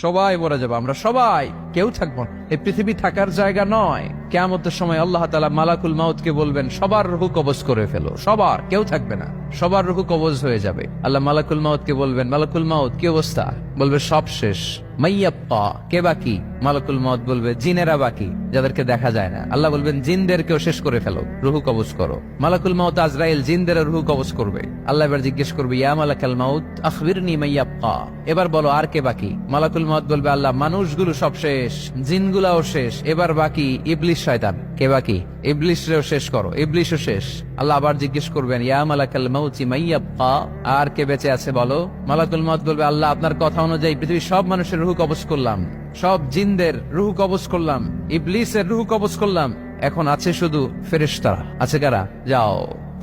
সবাই মরে যাবো, আমরা সবাই, কেউ থাকবো না। এই পৃথিবী থাকার জায়গা নয়। কিয়ামতের সময় আল্লাহ তাআলা মালাকুল মাউতকে বলবেন, সবার রূহ কবজ করে ফেলো, সবার, কেউ থাকবে না, সবার রূহ কবজ হয়ে যাবে। আল্লাহ মালাকুল মাউতকে বলবেন, মালাকুল মাউত কি অবস্থা? বলবে সব শেষ। মাইয়াব্বা, কে বাকি? মালাকুল মাউত বলবে জিনেরা বাকি, যাদেরকে দেখা যায় না। আল্লাহ বলবেন জিনদেরকেও শেষ করে ফেলো, রূহ কবজ করো। মালাকুল মাউত আজরাইল জিনদের রূহ কবজ করবে। আল্লাহ এবার জিজ্ঞেস করবে, ইয়া মালাকাল মাউত আখবিরনি মাইয়াব্বা, এবার বলো আর কে বাকি? মালাকুল মাউত বলবে, আল্লাহ মানুষগুলো সব শেষ, জিনগুলাও শেষ, এবার বাকি ইবলিস শয়তান। কে বাকি? ইবলিসরেও শেষ করো, ইবলিসও শেষ। আল্লাহ আবার জিজ্ঞেস করবেন, ইয়া মালাকাল মাউতি মাইয়াব্বা, আর কে বেঁচে আছে বলো? মালাকুল মাউত বলবে, আল্লাহ আপনার কথা অনুযায়ী পৃথিবীর সব মানুষের রূহ কবজ করলাম, সব জিনদের রূহ কবজ করলাম, ইবলিসের রূহ কবজ করলাম, এখন আছে শুধু ফেরেশতারা। আছে কারা? যাও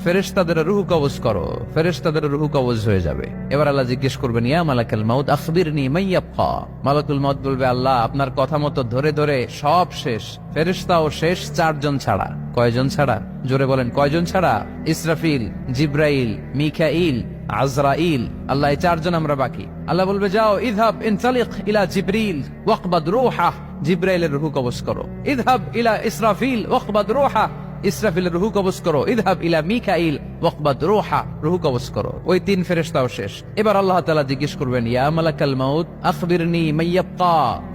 ফেরেশতাদের রূহ কবজ করো, ফেরেশতাদের রূহ কবজ হয়ে যাবে। এবার আল্লাহ জিজ্ঞেস করবেন, ইয়া মালাকাল মাউত আখবিরনি মাইয়াব্বা। মালাকুল মাউত বলবে, আল্লাহ আপনার কথা মতো ধরে ধরে সব শেষ, ফেরেশতাও শেষ, 4 জন ছাড়া। কয়জন ছাড়া? জোরে বলেন, কয়জন ছাড়া? ইসরাফিল, জিব্রাইল, মিকাইল, আজরাইল। আল্লাহ এই 4 জন আমরা বাকি। আল্লাহ বলবে, যাও ইযহাব ইনতালিক ইলা জিবরিল ওয়াকবাদ রূহা, জিব্রাইলের রূহ কবজ করো। ইযহাব ইলা ইসরাফিল ওয়াকবাদ রূহা, ইসরাফিলের রূহ কবজ করো। ইযহাব ইলা মিকাইল ওয়াকবাদ রূহা, রূহ কবজ করো। ওই 3 ফেরেশতাও শেষ। এবার আল্লাহ তাআলা জিজ্ঞেস করবেন, ইয়া মালাকাল মাউত আখবিরনি মাইয়াব্বা,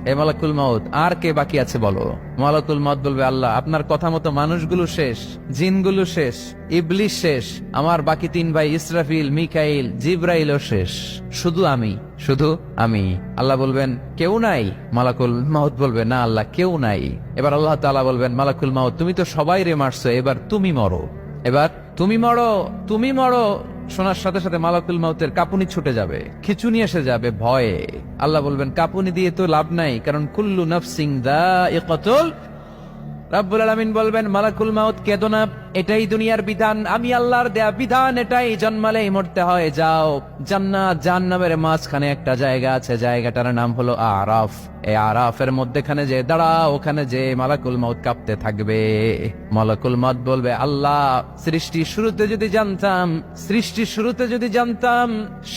এ মালাকুল মাউত আর কে বাকি আছে বলো? মালাকুল মাউত বলবে, আল্লাহ আপনার কথা মতো মানুষগুলো শেষ, জিনগুলো শেষ, ইবলিস শেষ, আমার বাকি 3 ভাই ইসরাফিল, মিকাইল, জিব্রাইলও শেষ, শুধু আমি, শুধু আমি। আল্লাহ বলবেন, কেউ নাই? মালাকুল মাউত বলবে, না আল্লাহ কেউ নাই। এবার আল্লাহ তাআলা বলবেন, মালাকুল মাউত তুমি তো সবাই রে মারছো, এবার তুমি মরো, এবার তুমি মরো, তুমি মরো। শোনার সাথে সাথে মালাকুল মাউতের কাঁপুনি ছুটে যাবে, খিচুনি এসে যাবে ভয়ে। আল্লাহ বলবেন, কাঁপুনি দিয়ে তো লাভ নাই, কারণ কুল্লু নাফসিন যায়িকাতুল। রাব্বুল আলামিন বলবেন, মালাকুল মাউত কেঁদো না, এটাই দুনিয়ার বিধান, আমি আল্লাহর দেয়া বিধান, এটাই, জন্মালেই মরতে হয়। যাও, জান্নাত জাহান্নামের মাঝখানে একটা জায়গা আছে, জায়গাটার নাম হলো আরাফ। এই আরাফের মধ্যখানে যে দাঁড়াও, ওখানে যে মালাকুল মাউত কাঁপতে থাকবে। মালাকুল মাউত বলবে, আল্লাহ সৃষ্টির শুরুতে যদি জানতাম, সৃষ্টির শুরুতে যদি জানতাম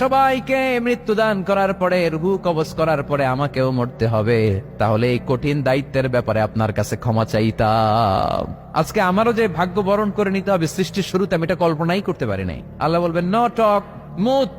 সবাইকে মৃত্যুদান করার পরে, রূহ কবজ করার পরে আমাকেও মরতে হবে, তাহলে এই কঠিন দায়িত্বের ব্যাপারে আপনার কাছে ক্ষমা চাইতাম। আজকে আমারও যে ভাগ্য বরণ করে নিতে হবে সৃষ্টির শুরুতে, আমি এটা কল্পনাই করতে পারি নাই। আল্লাহ বলবেন, নো টক, মুত।